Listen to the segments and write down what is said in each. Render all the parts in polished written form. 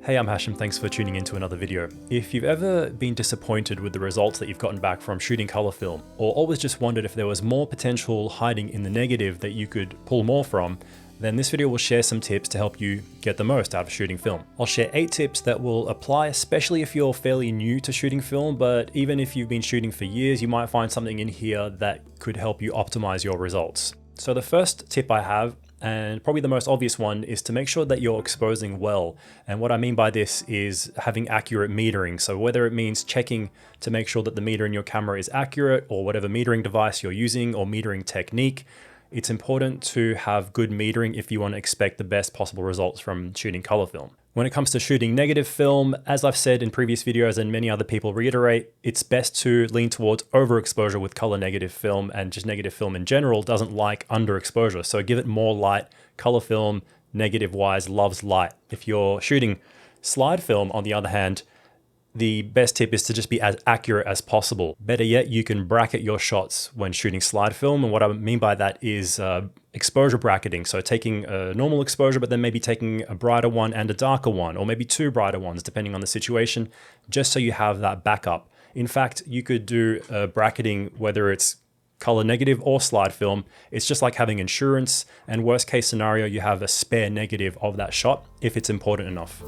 Hey, I'm Hashim, thanks for tuning in to another video. If you've ever been disappointed with the results that you've gotten back from shooting color film, or always just wondered if there was more potential hiding in the negative that you could pull more from, then this video will share some tips to help you get the most out of shooting film. I'll share 8 tips that will apply, especially if you're fairly new to shooting film, but even if you've been shooting for years, you might find something in here that could help you optimize your results. So the first tip I have, and probably the most obvious one, is to make sure that you're exposing well. And what I mean by this is having accurate metering. So whether it means checking to make sure that the meter in your camera is accurate, or whatever metering device you're using or metering technique, it's important to have good metering if you want to expect the best possible results from shooting color film. When it comes to shooting negative film, as I've said in previous videos and many other people reiterate, it's best to lean towards overexposure with color negative film, and just negative film in general doesn't like underexposure. So give it more light. Color film, negative wise, loves light. If you're shooting slide film, on the other hand, the best tip is to just be as accurate as possible. Better yet, you can bracket your shots when shooting slide film. And what I mean by that is exposure bracketing. So taking a normal exposure, but then maybe taking a brighter one and a darker one, or maybe 2 brighter ones, depending on the situation, just so you have that backup. In fact, you could do bracketing, whether it's color negative or slide film. It's just like having insurance, and worst case scenario, you have a spare negative of that shot if it's important enough.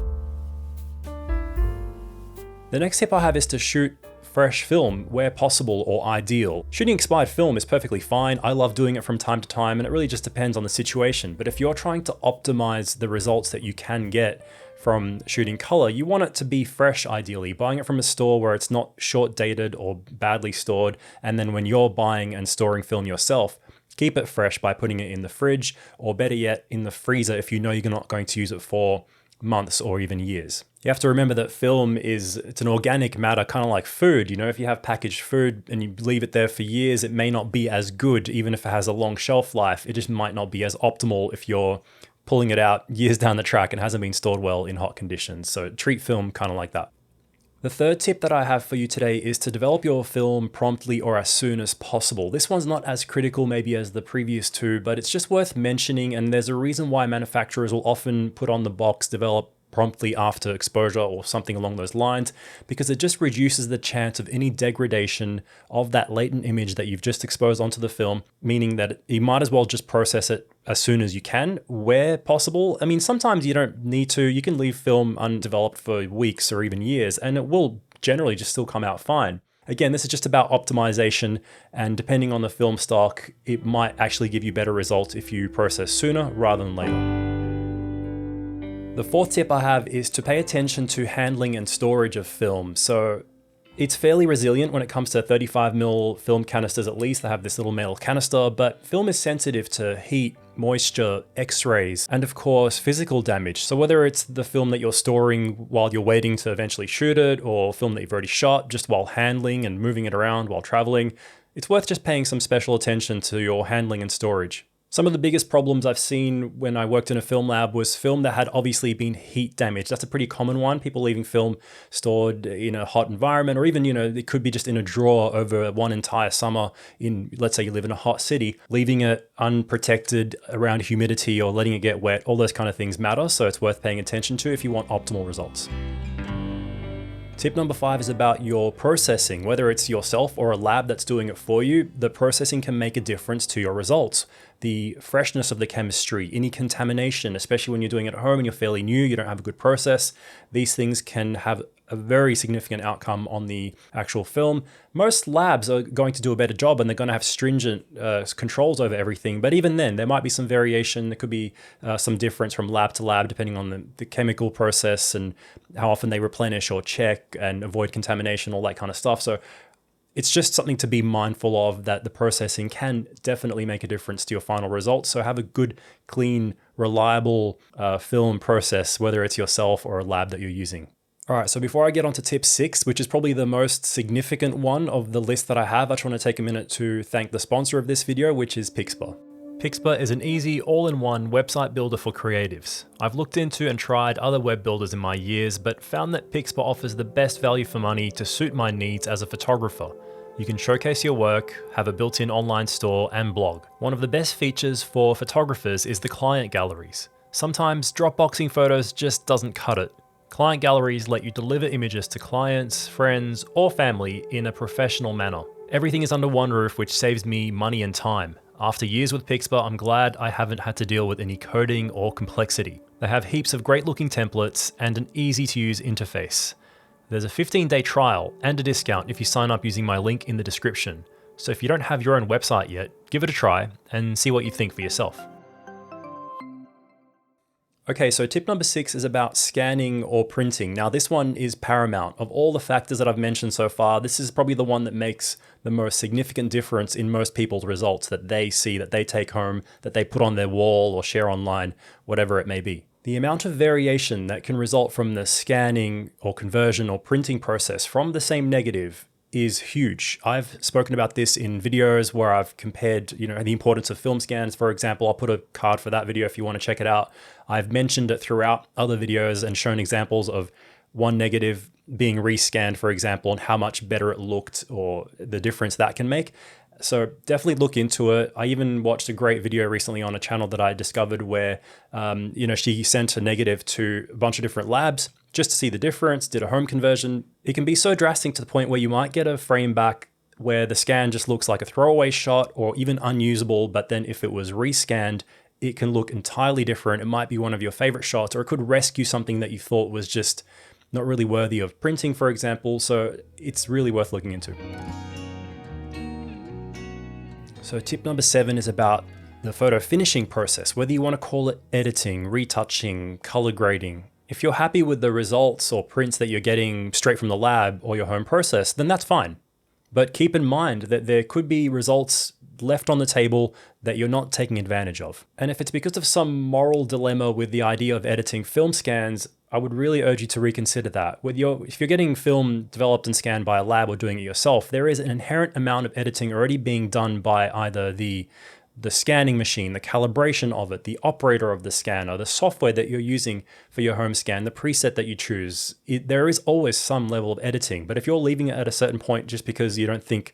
The next tip I have is to shoot fresh film where possible or ideal. Shooting expired film is perfectly fine. I love doing it from time to time, and it really just depends on the situation. But if you're trying to optimize the results that you can get from shooting color, you want it to be fresh ideally. Buying it from a store where it's not short dated or badly stored, and then when you're buying and storing film yourself, keep it fresh by putting it in the fridge, or better yet, in the freezer if you know you're not going to use it for months or even years. You have to remember that film it's an organic matter, kind of like food. You know, if you have packaged food and you leave it there for years, it may not be as good, even if it has a long shelf life. It just might not be as optimal if you're pulling it out years down the track and hasn't been stored well in hot conditions. So treat film kind of like that. The third tip that I have for you today is to develop your film promptly or as soon as possible. This one's not as critical maybe as the previous 2, but it's just worth mentioning, and there's a reason why manufacturers will often put on the box develop promptly after exposure or something along those lines, because it just reduces the chance of any degradation of that latent image that you've just exposed onto the film, meaning that you might as well just process it as soon as you can, where possible. I mean, sometimes you don't need to. You can leave film undeveloped for weeks or even years, and it will generally just still come out fine. Again, this is just about optimization, and depending on the film stock, it might actually give you better results if you process sooner rather than later. The fourth tip I have is to pay attention to handling and storage of film. So it's fairly resilient when it comes to 35mm film canisters. At least they have this little metal canister, but film is sensitive to heat, moisture, x-rays, and of course physical damage. So whether it's the film that you're storing while you're waiting to eventually shoot it, or film that you've already shot just while handling and moving it around while traveling, it's worth just paying some special attention to your handling and storage. Some of the biggest problems I've seen when I worked in a film lab was film that had obviously been heat damaged. That's a pretty common one. People leaving film stored in a hot environment, or even, it could be just in a drawer over one entire summer in, let's say you live in a hot city, leaving it unprotected around humidity or letting it get wet. All those kind of things matter. So it's worth paying attention to if you want optimal results. Tip number 5 is about your processing. Whether it's yourself or a lab that's doing it for you, the processing can make a difference to your results. The freshness of the chemistry, any contamination, especially when you're doing it at home and you're fairly new, you don't have a good process, these things can have a very significant outcome on the actual film. Most labs are going to do a better job, and they're going to have stringent controls over everything. But even then, there might be some variation. There could be some difference from lab to lab, depending on the chemical process and how often they replenish or check and avoid contamination, all that kind of stuff. So it's just something to be mindful of, that the processing can definitely make a difference to your final results. So have a good, clean, reliable film process, whether it's yourself or a lab that you're using. All right, so before I get on to tip 6, which is probably the most significant one of the list that I have, I just want to take a minute to thank the sponsor of this video, which is Pixpa. Pixpa is an easy, all-in-one website builder for creatives. I've looked into and tried other web builders in my years, but found that Pixpa offers the best value for money to suit my needs as a photographer. You can showcase your work, have a built-in online store, and blog. One of the best features for photographers is the client galleries. Sometimes Dropboxing photos just doesn't cut it. Client galleries let you deliver images to clients, friends, or family in a professional manner. Everything is under one roof, which saves me money and time. After years with Pixpa, I'm glad I haven't had to deal with any coding or complexity. They have heaps of great looking templates and an easy to use interface. There's a 15-day trial and a discount if you sign up using my link in the description. So if you don't have your own website yet, give it a try and see what you think for yourself. Okay, so tip number 6 is about scanning or printing. Now this one is paramount. Of all the factors that I've mentioned so far, this is probably the one that makes the most significant difference in most people's results that they see, that they take home, that they put on their wall or share online, whatever it may be. The amount of variation that can result from the scanning or conversion or printing process from the same negative is huge. I've spoken about this in videos where I've compared, the importance of film scans, for example. I'll put a card for that video if you want to check it out. I've mentioned it throughout other videos and shown examples of one negative being rescanned, for example, and how much better it looked or the difference that can make. So definitely look into it. I even watched a great video recently on a channel that I discovered where, she sent a negative to a bunch of different labs just to see the difference, did a home conversion. It can be so drastic to the point where you might get a frame back where the scan just looks like a throwaway shot or even unusable, but then if it was rescanned, it can look entirely different. It might be one of your favorite shots, or it could rescue something that you thought was just not really worthy of printing, for example. So it's really worth looking into. So tip number 7 is about the photo finishing process, whether you want to call it editing, retouching, color grading. If you're happy with the results or prints that you're getting straight from the lab or your home process, then that's fine. But keep in mind that there could be results left on the table that you're not taking advantage of. And if it's because of some moral dilemma with the idea of editing film scans, I would really urge you to reconsider that. If you're getting film developed and scanned by a lab or doing it yourself, there is an inherent amount of editing already being done by either the scanning machine, the calibration of it, the operator of the scanner, the software that you're using for your home scan, the preset that you choose. There is always some level of editing, but if you're leaving it at a certain point just because you don't think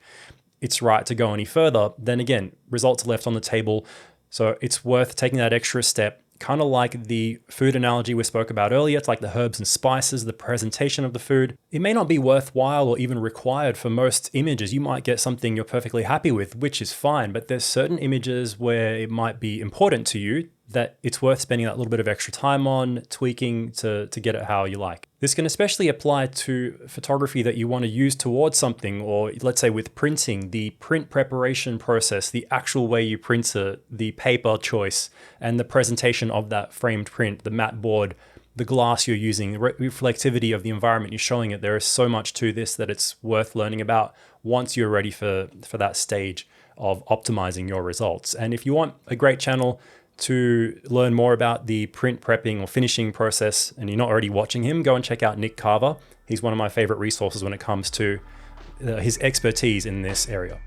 it's right to go any further, then again, results are left on the table. So it's worth taking that extra step. Kind of like the food analogy we spoke about earlier. It's like the herbs and spices, the presentation of the food. It may not be worthwhile or even required for most images. You might get something you're perfectly happy with, which is fine, but there's certain images where it might be important to you that it's worth spending that little bit of extra time on, tweaking to get it how you like. This can especially apply to photography that you want to use towards something, or let's say with printing, the print preparation process, the actual way you print it, the paper choice, and the presentation of that framed print, the matte board, the glass you're using, the reflectivity of the environment you're showing it. There is so much to this that it's worth learning about once you're ready for that stage of optimizing your results. And if you want a great channel to learn more about the print prepping or finishing process, and you're not already watching him, go and check out Nick Carver. He's one of my favorite resources when it comes to his expertise in this area.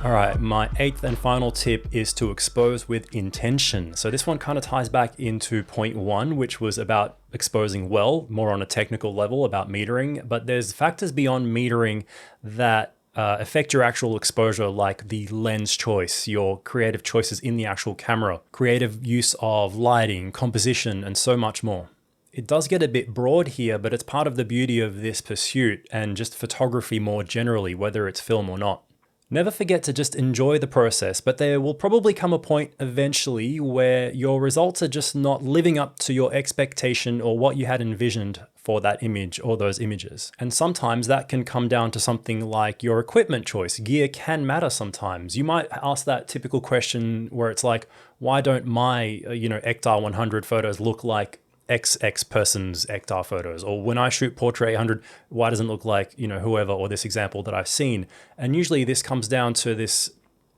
All right, my 8th and final tip is to expose with intention. So this one kind of ties back into point 1, which was about exposing well, more on a technical level about metering, but there's factors beyond metering that affect your actual exposure, like the lens choice, your creative choices in the actual camera, creative use of lighting, composition, and so much more. It does get a bit broad here, but it's part of the beauty of this pursuit and just photography more generally, whether it's film or not. Never forget to just enjoy the process, but there will probably come a point eventually where your results are just not living up to your expectation or what you had envisioned for that image or those images. And sometimes that can come down to something like your equipment choice. Gear can matter sometimes. You might ask that typical question where it's like, why don't my Ektar 100 photos look like XX person's Ektar photos? Or when I shoot Portrait 800, why doesn't it look like, whoever, or this example that I've seen? And usually this comes down to this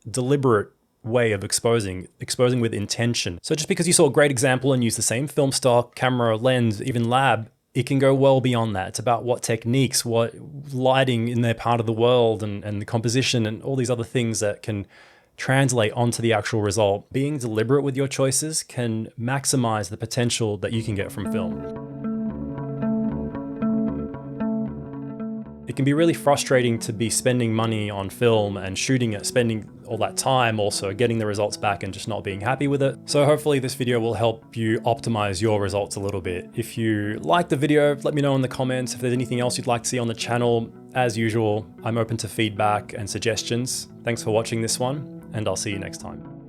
deliberate way of exposing with intention. So just because you saw a great example and use the same film stock, camera, lens, even lab, it can go well beyond that. It's about what techniques, what lighting in their part of the world, and the composition and all these other things that can translate onto the actual result. Being deliberate with your choices can maximize the potential that you can get from film. It can be really frustrating to be spending money on film and shooting it, spending all that time also getting the results back and just not being happy with it. So hopefully this video will help you optimize your results a little bit. If you like the video, let me know in the comments. If there's anything else you'd like to see on the channel, as usual, I'm open to feedback and suggestions. Thanks for watching this one, and I'll see you next time.